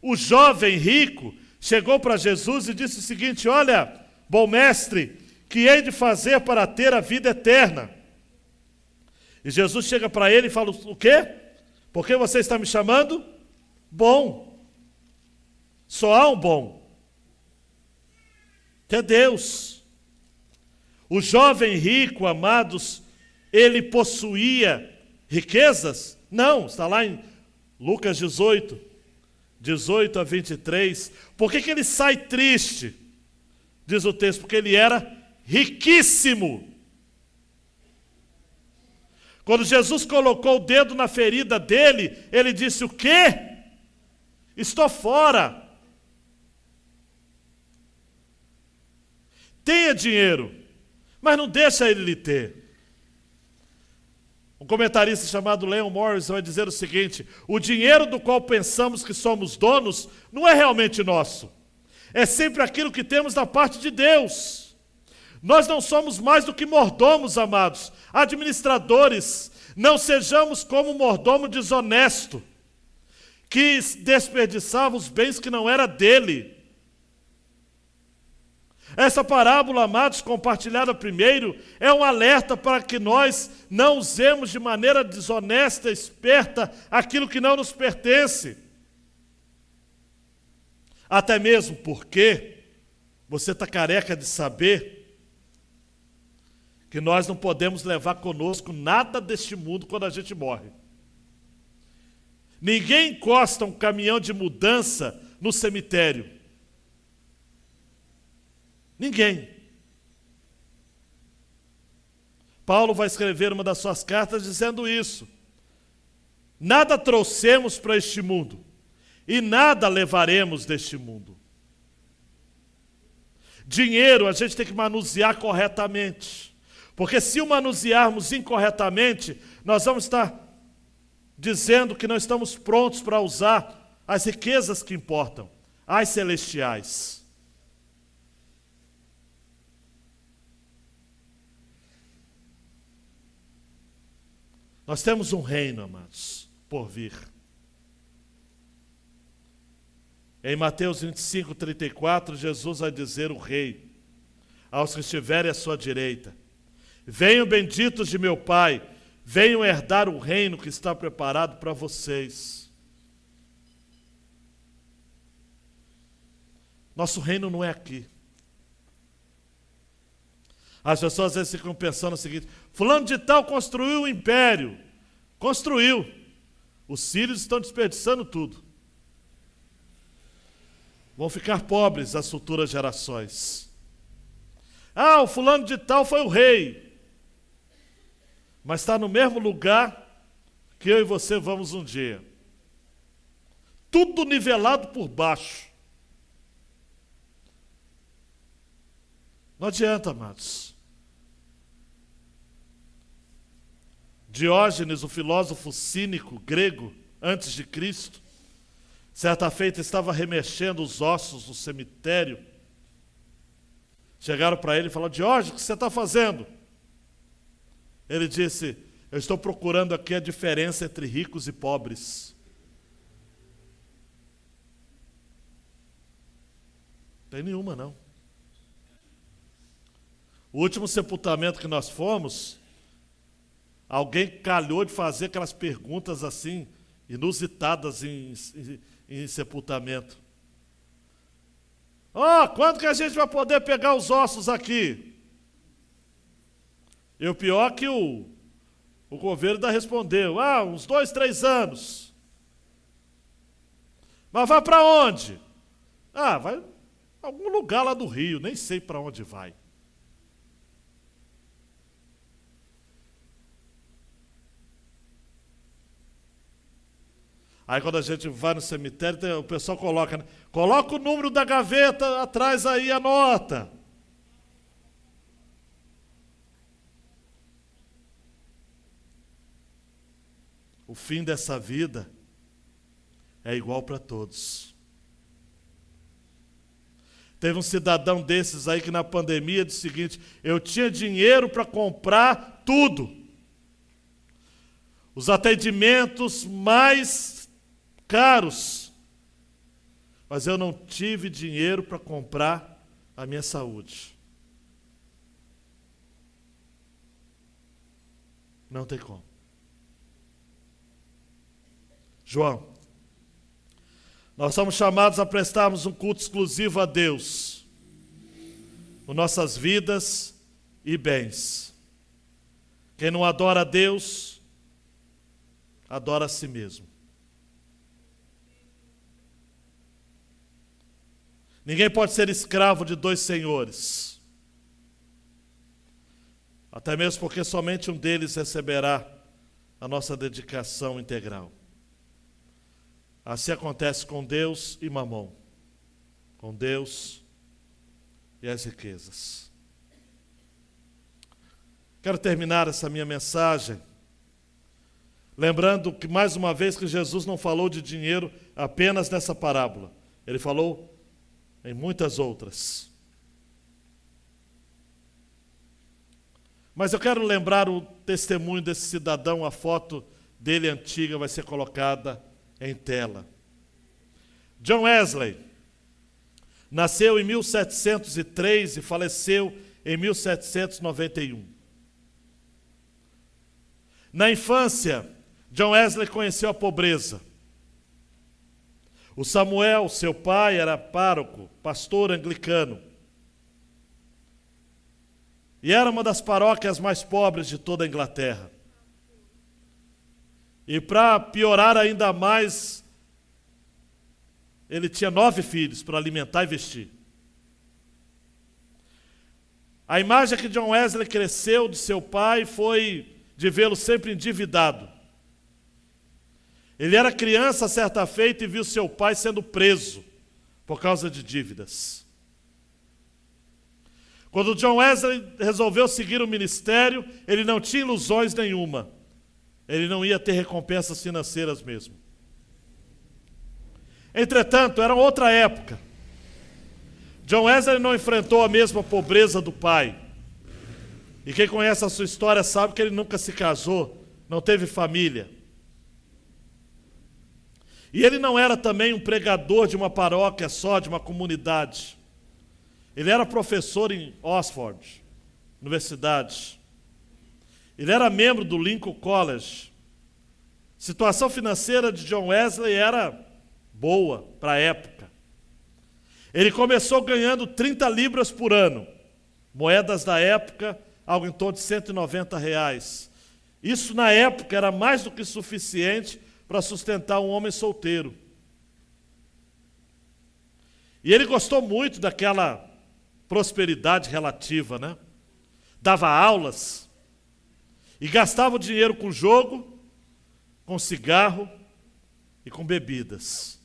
O jovem rico chegou para Jesus e disse o seguinte, olha, bom mestre, que hei de fazer para ter a vida eterna? E Jesus chega para ele e fala, o quê? Por que você está me chamando? Bom. Só há um bom, que é Deus. O jovem rico, amados, ele possuía riquezas? Não, está lá em Lucas 18, 18 a 23. Por que ele sai triste? Diz o texto, porque ele era riquíssimo. Quando Jesus colocou o dedo na ferida dele, ele disse, o quê? Estou fora. Tenha dinheiro, mas não deixa ele lhe ter. Um comentarista chamado Leon Morris vai dizer o seguinte, o dinheiro do qual pensamos que somos donos não é realmente nosso. É sempre aquilo que temos da parte de Deus. Nós não somos mais do que mordomos, amados, administradores. Não sejamos como um mordomo desonesto, que desperdiçava os bens que não era dele. Essa parábola, amados, compartilhada primeiro, é um alerta para que nós não usemos de maneira desonesta, esperta, aquilo que não nos pertence. Até mesmo porque Você está careca de saber que nós não podemos levar conosco nada deste mundo quando a gente morre. Ninguém encosta um caminhão de mudança no cemitério. Ninguém. Paulo vai escrever uma das suas cartas dizendo isso. Nada trouxemos para este mundo e nada levaremos deste mundo. Dinheiro a gente tem que manusear corretamente. Porque se o manusearmos incorretamente, nós vamos estar dizendo que não estamos prontos para usar as riquezas que importam, as celestiais. Nós temos um reino, amados, por vir. Em Mateus 25, 34, Jesus vai dizer o rei, aos que estiverem à sua direita: venham benditos de meu Pai, venham herdar o reino que está preparado para vocês. Nosso reino não é aqui. As pessoas às vezes ficam pensando o seguinte: fulano de tal construiu um império. Construiu. Os sírios estão desperdiçando tudo. Vão ficar pobres as futuras gerações. Ah, o fulano de tal foi o rei. Mas está no mesmo lugar que eu e você vamos um dia. Tudo nivelado por baixo. Não adianta, amados. Diógenes, o filósofo cínico grego, antes de Cristo, certa feita estava remexendo os ossos do cemitério. Chegaram para ele e falaram: Diógenes, o que você está fazendo? Ele disse: eu estou procurando aqui a diferença entre ricos e pobres. Não tem nenhuma, não. O último sepultamento que nós fomos, alguém calhou de fazer aquelas perguntas assim, inusitadas em sepultamento. Quando que a gente vai poder pegar os ossos aqui? E o pior é que o governo ainda respondeu: uns 2, 3 anos. Mas vai para onde? Vai a algum lugar lá do Rio, nem sei para onde vai. Aí quando a gente vai no cemitério, o pessoal coloca, né? Coloca o número da gaveta atrás aí, anota. O fim dessa vida é igual para todos. Teve um cidadão desses aí que na pandemia disse o seguinte: eu tinha dinheiro para comprar tudo. Os atendimentos mais caros, mas eu não tive dinheiro para comprar a minha saúde. Não tem como. João, nós somos chamados a prestarmos um culto exclusivo a Deus, com nossas vidas e bens. Quem não adora a Deus, adora a si mesmo. Ninguém pode ser escravo de 2 senhores. Até mesmo porque somente um deles receberá a nossa dedicação integral. Assim acontece com Deus e Mamon. Com Deus e as riquezas. Quero terminar essa minha mensagem lembrando que, mais uma vez, que Jesus não falou de dinheiro apenas nessa parábola. Ele falou em muitas outras. Mas eu quero lembrar o testemunho desse cidadão, a foto dele antiga vai ser colocada em tela. John Wesley nasceu em 1703 e faleceu em 1791. Na infância, John Wesley conheceu a pobreza. O Samuel, seu pai, era pároco, pastor anglicano. E era uma das paróquias mais pobres de toda a Inglaterra. E para piorar ainda mais, ele tinha 9 filhos para alimentar e vestir. A imagem que John Wesley cresceu de seu pai foi de vê-lo sempre endividado. Ele era criança certa feita e viu seu pai sendo preso por causa de dívidas. Quando John Wesley resolveu seguir o ministério, ele não tinha ilusões nenhuma. Ele não ia ter recompensas financeiras mesmo. Entretanto, era outra época. John Wesley não enfrentou a mesma pobreza do pai. E quem conhece a sua história sabe que ele nunca se casou, não teve família. E ele não era também um pregador de uma paróquia só, de uma comunidade. Ele era professor em Oxford, universidade. Ele era membro do Lincoln College. A situação financeira de John Wesley era boa para a época. Ele começou ganhando 30 libras por ano, moedas da época, algo em torno de R$190. Isso, na época, era mais do que suficiente para sustentar um homem solteiro. E ele gostou muito daquela prosperidade relativa, né? Dava aulas e gastava o dinheiro com jogo, com cigarro e com bebidas.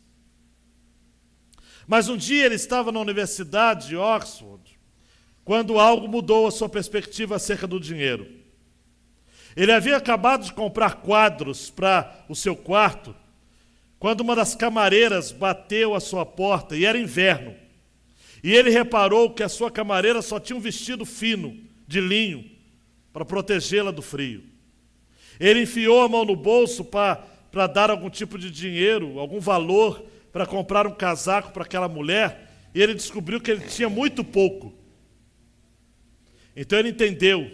Mas um dia ele estava na Universidade de Oxford, quando algo mudou a sua perspectiva acerca do dinheiro. Ele havia acabado de comprar quadros para o seu quarto, quando uma das camareiras bateu à sua porta, e era inverno. E ele reparou que a sua camareira só tinha um vestido fino, de linho, para protegê-la do frio. Ele enfiou a mão no bolso para dar algum tipo de dinheiro, algum valor, para comprar um casaco para aquela mulher, e ele descobriu que ele tinha muito pouco. Então ele entendeu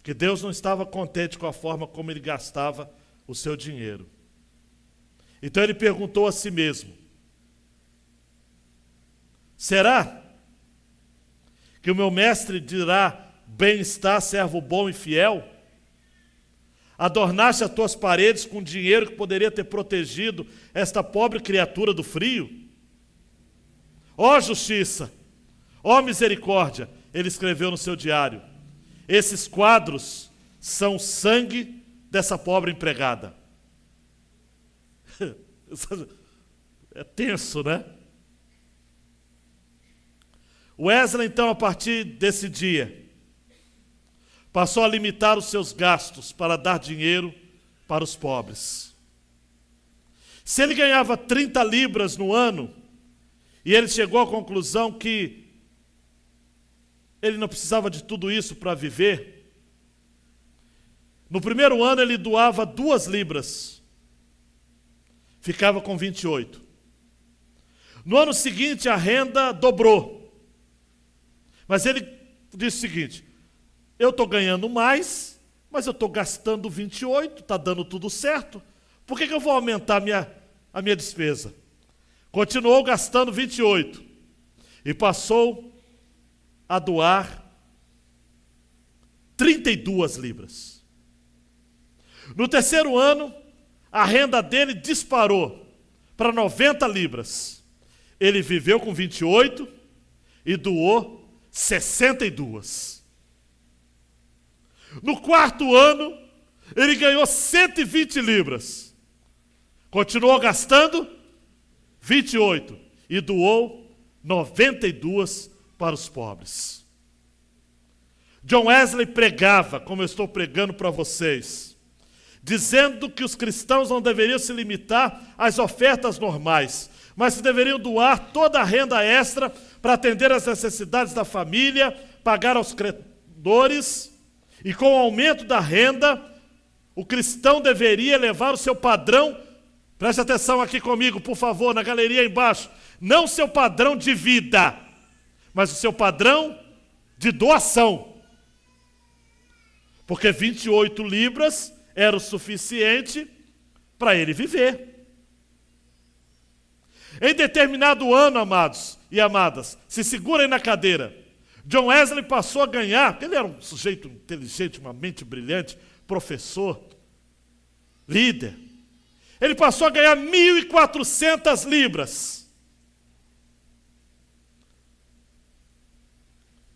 que Deus não estava contente com a forma como ele gastava o seu dinheiro. Então ele perguntou a si mesmo: será que o meu mestre dirá: bem está, servo bom e fiel? Adornaste as tuas paredes com dinheiro que poderia ter protegido esta pobre criatura do frio? Ó justiça, ó misericórdia, ele escreveu no seu diário. Esses quadros são o sangue dessa pobre empregada. É tenso, né? Wesley, então, a partir desse dia, passou a limitar os seus gastos para dar dinheiro para os pobres. Se ele ganhava 30 libras no ano, e ele chegou à conclusão que ele não precisava de tudo isso para viver, no primeiro ano ele doava 2 libras, ficava com 28. No ano seguinte a renda dobrou, mas ele disse o seguinte: eu estou ganhando mais, mas eu estou gastando 28, está dando tudo certo. Por que eu vou aumentar a minha despesa? Continuou gastando 28 e passou a doar 32 libras. No terceiro ano, a renda dele disparou para 90 libras. Ele viveu com 28 e doou 62. No quarto ano, ele ganhou 120 libras. Continuou gastando 28 e doou 92 para os pobres. John Wesley pregava, como eu estou pregando para vocês, dizendo que os cristãos não deveriam se limitar às ofertas normais, mas que deveriam doar toda a renda extra para atender às necessidades da família, pagar aos credores. E com o aumento da renda, o cristão deveria elevar o seu padrão. Preste atenção aqui comigo, por favor, na galeria embaixo. Não o seu padrão de vida, mas o seu padrão de doação. Porque 28 libras era o suficiente para ele viver. Em determinado ano, amados e amadas, se segurem na cadeira, John Wesley passou a ganhar, porque ele era um sujeito inteligente, uma mente brilhante, professor, líder. Ele passou a ganhar 1.400 libras.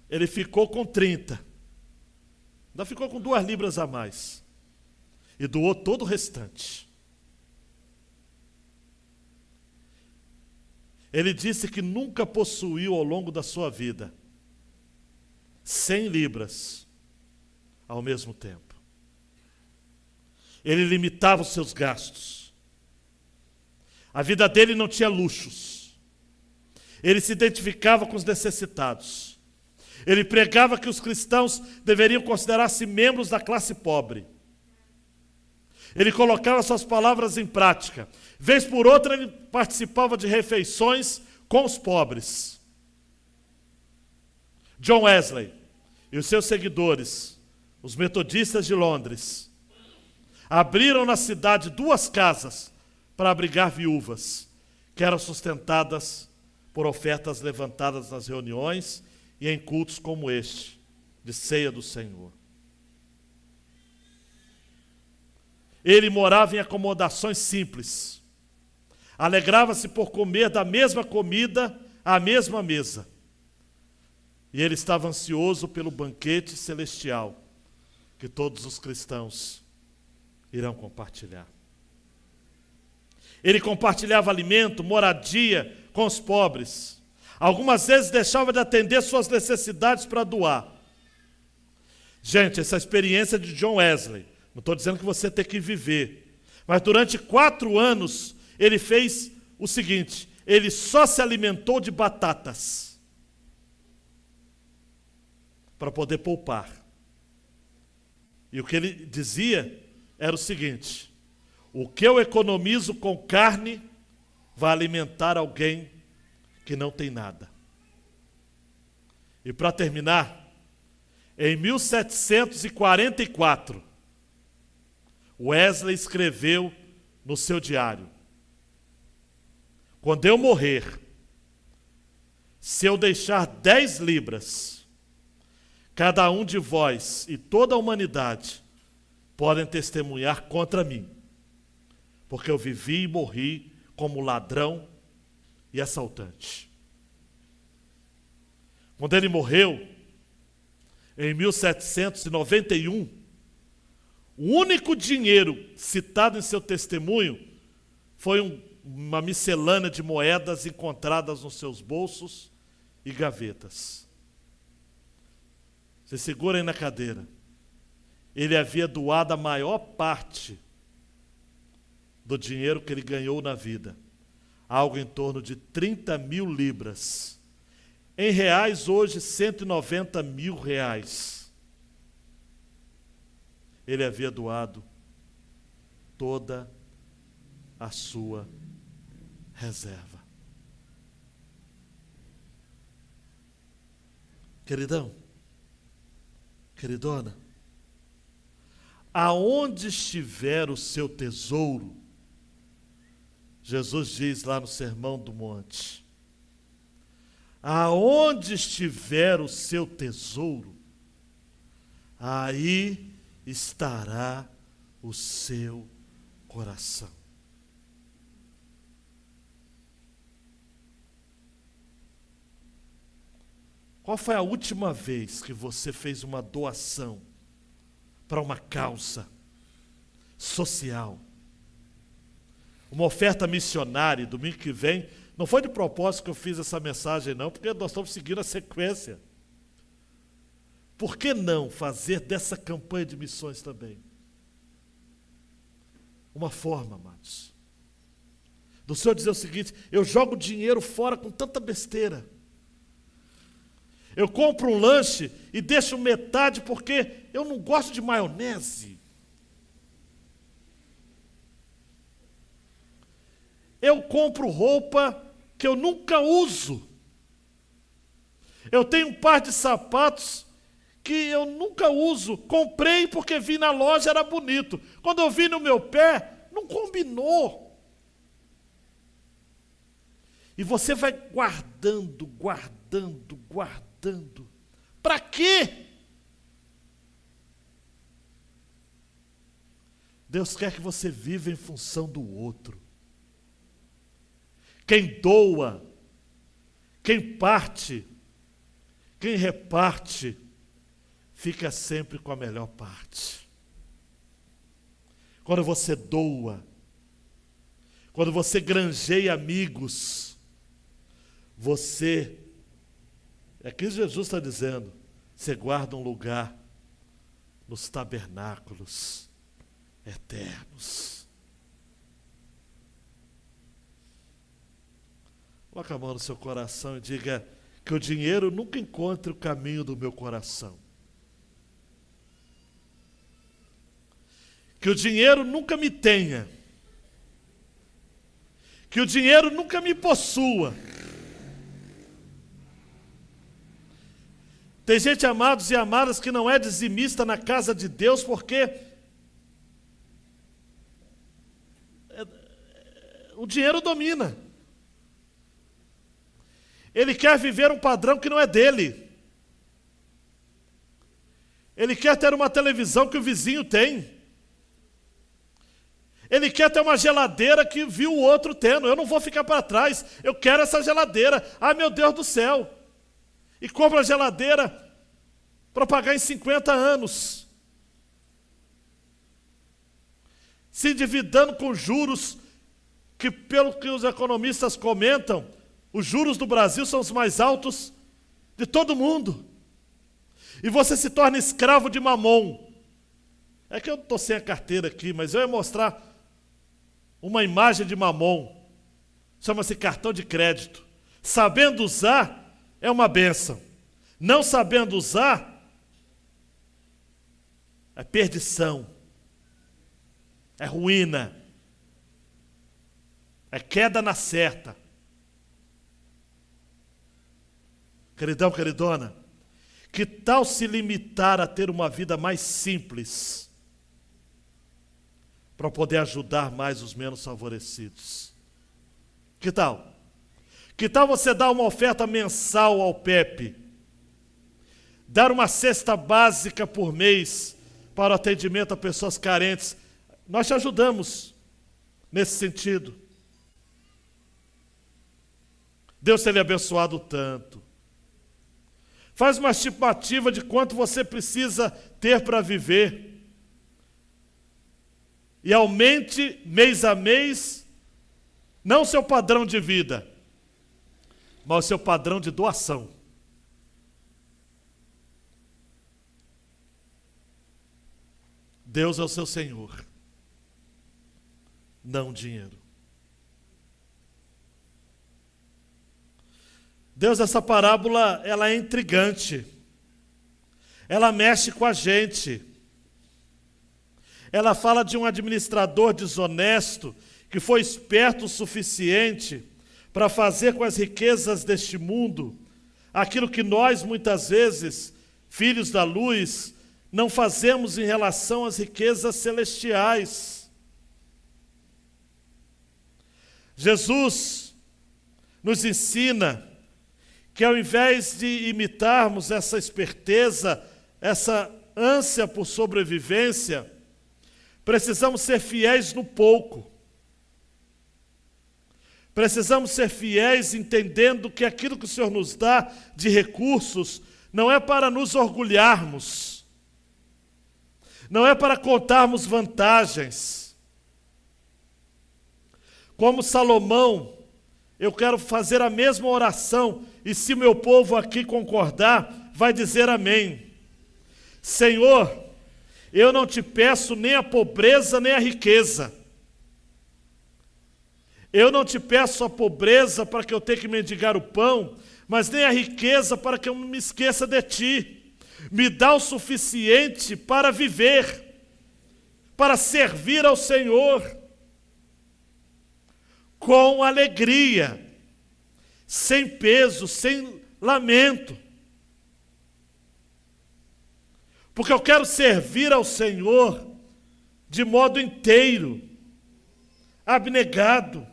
Ele ficou com 30. Ainda ficou com 2 libras a mais. E doou todo o restante. Ele disse que nunca possuiu ao longo da sua vida 100 libras ao mesmo tempo. Ele limitava os seus gastos. A vida dele não tinha luxos. Ele se identificava com os necessitados. Ele pregava que os cristãos deveriam considerar-se membros da classe pobre. Ele colocava suas palavras em prática. Vez por outra, ele participava de refeições com os pobres. John Wesley e os seus seguidores, os metodistas de Londres, abriram na cidade 2 casas para abrigar viúvas, que eram sustentadas por ofertas levantadas nas reuniões e em cultos como este, de ceia do Senhor. Ele morava em acomodações simples. Alegrava-se por comer da mesma comida à mesma mesa. E ele estava ansioso pelo banquete celestial que todos os cristãos irão compartilhar. Ele compartilhava alimento, moradia com os pobres. Algumas vezes deixava de atender suas necessidades para doar. Gente, essa experiência de John Wesley, não estou dizendo que você tem que viver, mas durante 4 anos ele fez o seguinte: ele só se alimentou de batatas para poder poupar. E o que ele dizia era o seguinte: o que eu economizo com carne vai alimentar alguém que não tem nada. E para terminar, em 1744, Wesley escreveu no seu diário: quando eu morrer, se eu deixar 10 libras, cada um de vós e toda a humanidade podem testemunhar contra mim, porque eu vivi e morri como ladrão e assaltante. Quando ele morreu, em 1791, o único dinheiro citado em seu testemunho foi uma miscelânea de moedas encontradas nos seus bolsos e gavetas. Você segura aí na cadeira. Ele havia doado a maior parte do dinheiro que ele ganhou na vida, algo em torno de 30.000 libras. Em reais, hoje, 190.000 reais. Ele havia doado toda a sua reserva. Queridão, queridona, aonde estiver o seu tesouro, Jesus diz lá no Sermão do Monte, aonde estiver o seu tesouro, aí estará o seu coração. Qual foi a última vez que você fez uma doação para uma causa social? Uma oferta missionária? Domingo que vem, não foi de propósito que eu fiz essa mensagem não, porque nós estamos seguindo a sequência. Por que não fazer dessa campanha de missões também uma forma, amados, do Senhor dizer o seguinte: eu jogo dinheiro fora com tanta besteira. Eu compro um lanche e deixo metade porque eu não gosto de maionese. Eu compro roupa que eu nunca uso. Eu tenho um par de sapatos que eu nunca uso. Comprei porque vi na loja, era bonito. Quando eu vi no meu pé, não combinou. E você vai guardando Para quê? Deus quer que você viva em função do outro. Quem doa, quem parte, quem reparte, fica sempre com a melhor parte. Quando você doa, quando você granjeia amigos, você, é que Jesus está dizendo, você guarda um lugar nos tabernáculos eternos. Coloque a mão no seu coração e diga que o dinheiro nunca encontre o caminho do meu coração. Que o dinheiro nunca me tenha. Que o dinheiro nunca me possua. Tem gente, amados e amadas, que não é dizimista na casa de Deus porque o dinheiro domina. Ele quer viver um padrão que não é dele. Ele quer ter uma televisão que o vizinho tem. Ele quer ter uma geladeira que viu o outro tendo. Eu não vou ficar para trás. Eu quero essa geladeira. Ah, meu Deus do céu. E compra a geladeira para pagar em 50 anos. Se endividando com juros que, pelo que os economistas comentam, os juros do Brasil são os mais altos de todo mundo. E você se torna escravo de Mamon. É que eu estou sem a carteira aqui, mas eu ia mostrar uma imagem de Mamon. Chama-se cartão de crédito. Sabendo usar, é uma bênção. Não sabendo usar, é perdição. É ruína. É queda na certa. Queridão, queridona, que tal se limitar a ter uma vida mais simples para poder ajudar mais os menos favorecidos? Que tal? Que tal você dar uma oferta mensal ao PEP? Dar uma cesta básica por mês para o atendimento a pessoas carentes? Nós te ajudamos nesse sentido. Deus tem lhe abençoado tanto. Faz uma estimativa de quanto você precisa ter para viver. E aumente mês a mês, não o seu padrão de vida, mas o seu padrão de doação. Deus é o seu Senhor, não dinheiro. Deus, essa parábola, ela é intrigante. Ela mexe com a gente. Ela fala de um administrador desonesto que foi esperto o suficiente para fazer com as riquezas deste mundo aquilo que nós, muitas vezes, filhos da luz, não fazemos em relação às riquezas celestiais. Jesus nos ensina que ao invés de imitarmos essa esperteza, essa ânsia por sobrevivência, precisamos ser fiéis no pouco. Precisamos ser fiéis entendendo que aquilo que o Senhor nos dá de recursos não é para nos orgulharmos, não é para contarmos vantagens. Como Salomão, eu quero fazer a mesma oração, e se meu povo aqui concordar, vai dizer amém. Senhor, eu não te peço nem a pobreza nem a riqueza. Eu não te peço a pobreza para que eu tenha que mendigar o pão, mas nem a riqueza para que eu me esqueça de ti. Me dá o suficiente para viver, para servir ao Senhor, com alegria, sem peso, sem lamento. Porque eu quero servir ao Senhor de modo inteiro, abnegado.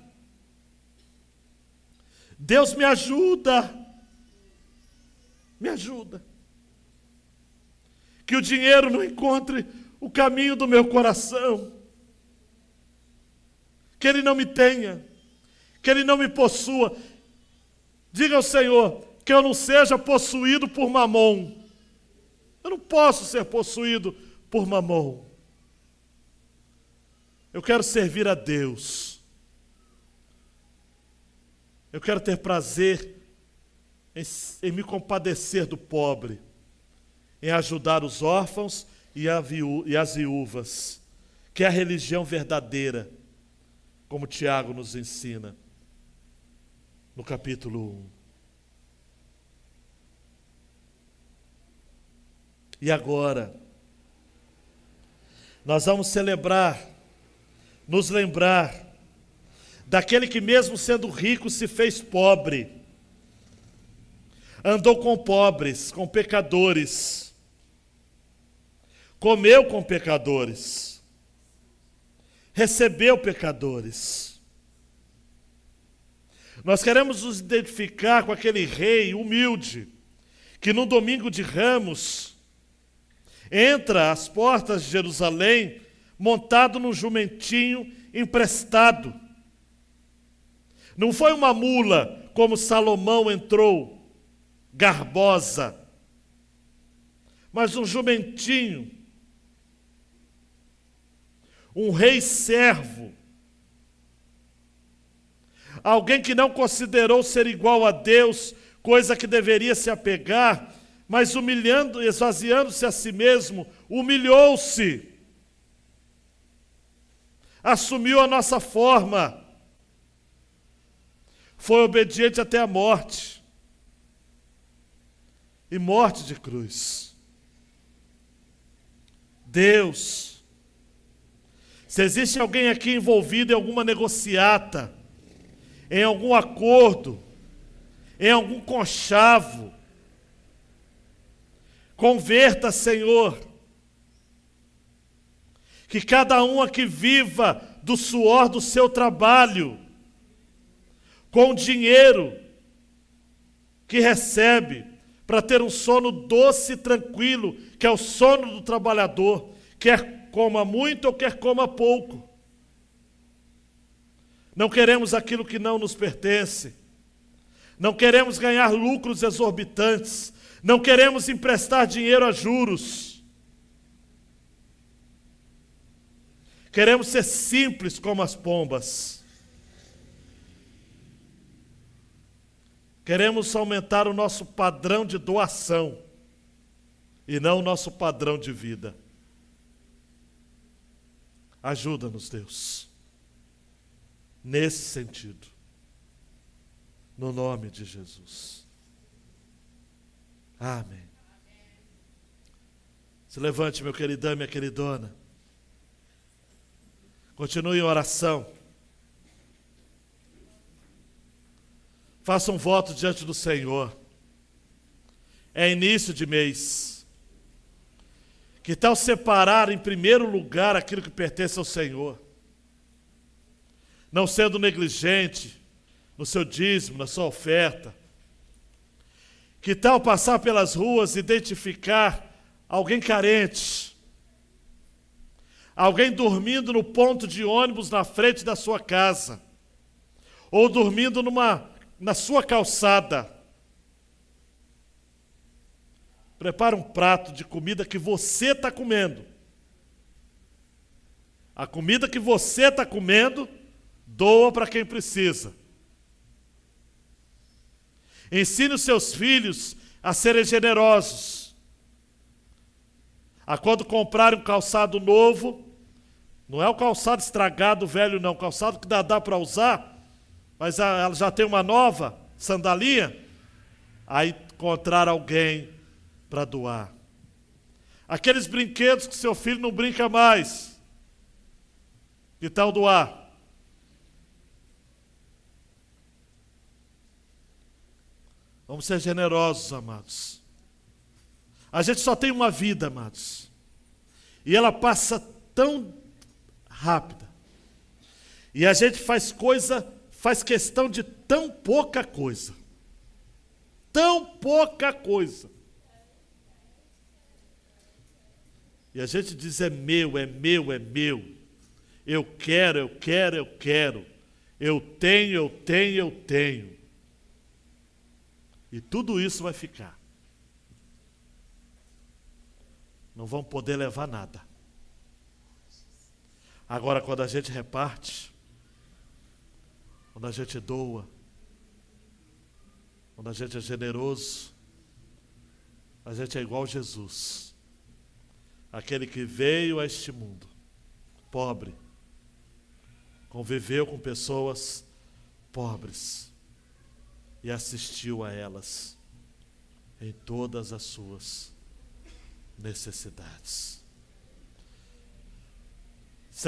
Deus me ajuda, me ajuda. Que o dinheiro não encontre o caminho do meu coração. Que ele não me tenha. Que ele não me possua. Diga ao Senhor que eu não seja possuído por mamon. Eu não posso ser possuído por mamon. Eu quero servir a Deus. Eu quero ter prazer em me compadecer do pobre, em ajudar os órfãos e as viúvas, que é a religião verdadeira, como Tiago nos ensina no capítulo 1. E agora, nós vamos celebrar, nos lembrar daquele que mesmo sendo rico se fez pobre, andou com pobres, com pecadores, comeu com pecadores, recebeu pecadores. Nós queremos nos identificar com aquele rei humilde, que no domingo de Ramos, entra às portas de Jerusalém, montado num jumentinho emprestado. Não foi uma mula, como Salomão entrou, garbosa, mas um jumentinho, um rei servo, alguém que não considerou ser igual a Deus, coisa que deveria se apegar, mas humilhando, esvaziando-se a si mesmo, humilhou-se, assumiu a nossa forma, foi obediente até a morte, e morte de cruz. Deus, se existe alguém aqui envolvido em alguma negociata, em algum acordo, em algum conchavo, converta, Senhor, que cada um aqui viva do suor do seu trabalho, com o dinheiro que recebe, para ter um sono doce e tranquilo, que é o sono do trabalhador, quer coma muito ou quer coma pouco. Não queremos aquilo que não nos pertence, não queremos ganhar lucros exorbitantes, não queremos emprestar dinheiro a juros. Queremos ser simples como as pombas. Queremos aumentar o nosso padrão de doação e não o nosso padrão de vida. Ajuda-nos, Deus, nesse sentido, no nome de Jesus. Amém. Se levante, meu queridão e minha queridona. Continue em oração. Faça um voto diante do Senhor. É início de mês. Que tal separar em primeiro lugar aquilo que pertence ao Senhor? Não sendo negligente no seu dízimo, na sua oferta. Que tal passar pelas ruas e identificar alguém carente? Alguém dormindo no ponto de ônibus na frente da sua casa. Ou dormindo na sua calçada. Prepara um prato de comida que você está comendo. A comida que você está comendo, doa para quem precisa. Ensine os seus filhos a serem generosos. A quando comprarem um calçado novo, não é o calçado estragado, velho não, o calçado que dá para usar, mas ela já tem uma nova sandalinha, aí encontrar alguém para doar. Aqueles brinquedos que seu filho não brinca mais, que tal doar? Vamos ser generosos, amados. A gente só tem uma vida, amados. E ela passa tão rápida. E a gente faz questão de tão pouca coisa. Tão pouca coisa. E a gente diz: é meu, é meu, é meu. Eu quero, eu quero, eu quero. Eu tenho, eu tenho, eu tenho. E tudo isso vai ficar. Não vão poder levar nada. Agora, quando a gente reparte, quando a gente doa, quando a gente é generoso, a gente é igual a Jesus. Aquele que veio a este mundo, pobre, conviveu com pessoas pobres e assistiu a elas em todas as suas necessidades.